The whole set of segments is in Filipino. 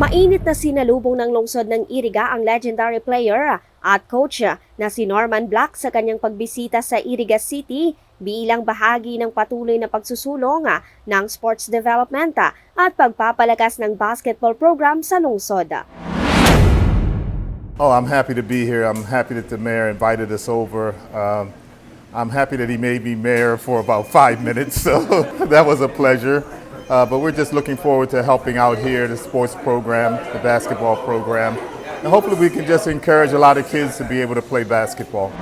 Mainit na sinalubong ng lungsod ng Iriga ang legendary player at coach na si Norman Black sa kanyang pagbisita sa Iriga City bilang bahagi ng patuloy na pagsusulong ng sports development at pagpapalakas ng basketball program sa lungsod. Oh, I'm happy to be here. I'm happy that the mayor invited us over. I'm happy that he made me mayor for about 5 minutes, so that was a pleasure. But we're just looking forward to helping out here, the sports program, the basketball program. And hopefully we can just encourage a lot of kids to be able to play basketball.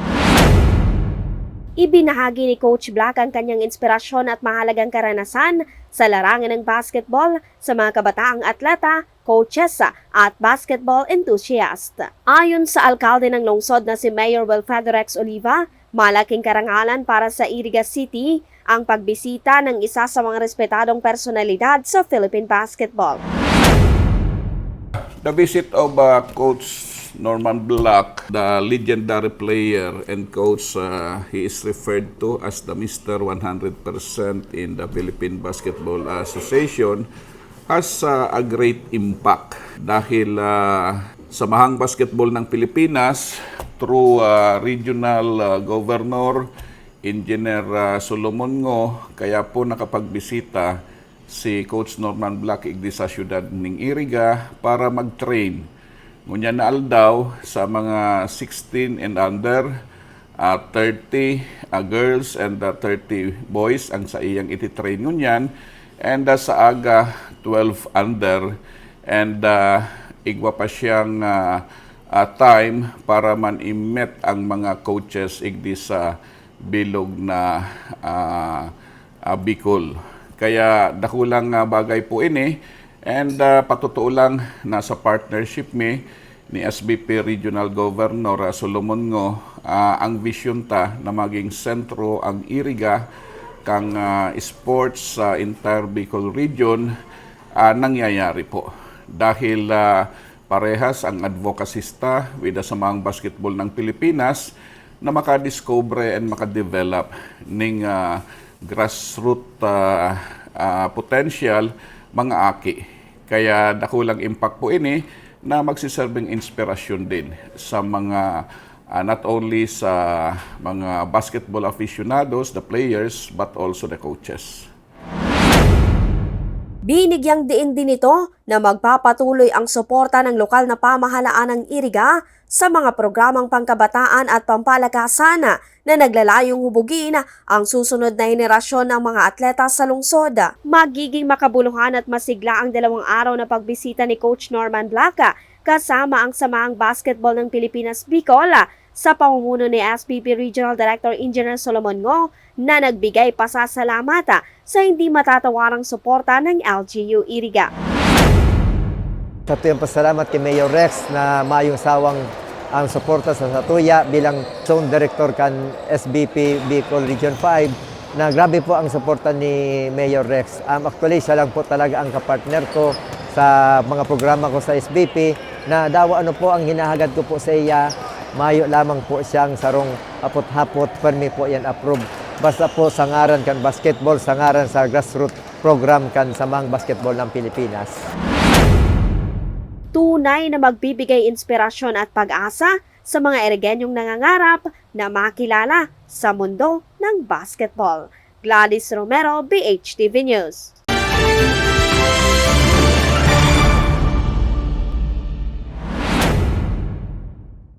Ibinahagi ni Coach Black ang kanyang inspirasyon at mahalagang karanasan sa larangan ng basketball sa mga kabataang atleta, coaches at basketball enthusiast. Ayon sa alkalde ng lungsod na si Mayor Wilfredo Rex Oliva, malaking karangalan para sa Iriga City ang pagbisita ng isa sa mga respetadong personalidad sa Philippine basketball. The visit of Coach Norman Black, the legendary player and coach, he is referred to as the Mr. 100% in the Philippine Basketball Association, has a great impact dahil Samahang Basketball ng Pilipinas through Regional Governor Engineer Solomon Ngo, kaya po nakapagbisita si Coach Norman Black igdi sa siyudad ng Iriga para mag-train. Ngunyan na aldaw sa mga 16 and under, 30 girls and 30 boys ang sa iyang ititrain ngunyan, and sa aga 12 under, and igwa pa siyang time para man i-met ang mga coaches igdi sa bilog na Bicol. Kaya dakulang bagay po ini, and patutuo lang nasa partnership ni SBP Regional Governor Solomon Ngo ang vision ta na maging sentro ang Iriga kang sports sa entire Bicol region nangyayari po. Dahil parehas ang advocacista with the Samahang Basketball ng Pilipinas na makadiscover and makadevelop ng grassroots potential mga aki. Kaya dakulang impact po ini na magsiserving inspirasyon din sa mga not only sa mga basketball aficionados, the players, but also the coaches. Binigyang diin din ito na magpapatuloy ang suporta ng lokal na pamahalaan ng Iriga sa mga programang pangkabataan at pampalakasan na naglalayong hubugin ang susunod na henerasyon ng mga atleta sa lungsod. Magiging makabuluhan at masigla ang 2 araw na pagbisita ni Coach Norman Black kasama ang Samahang Basketball ng Pilipinas Bicol sa pamumuno ni SBP Regional Director Engineer Solomon Ngo na nagbigay pasasalamat sa hindi matatawarang suporta ng LGU Iriga. Sa tuyang pasalamat kay Mayor Rex na mayong sawang ang suporta sa Satuya bilang Zone Director kan SBP Bicol Region 5 na grabe po ang suporta ni Mayor Rex. Actually, siya lang po talaga ang kapartner ko sa mga programa ko sa SBP na dawa ano po ang hinahagad ko po sa iya. Mayo lamang po siyang sarong hapot-hapot, permi po yan approve. Basta po sa ngaran kan basketball, sa ngaran sa grassroots program kan Samahang Basketball ng Pilipinas. Tunay na magbibigay inspirasyon at pag-asa sa mga Irigenyong nangangarap na makilala sa mundo ng basketball. Gladys Romero, BHTV News.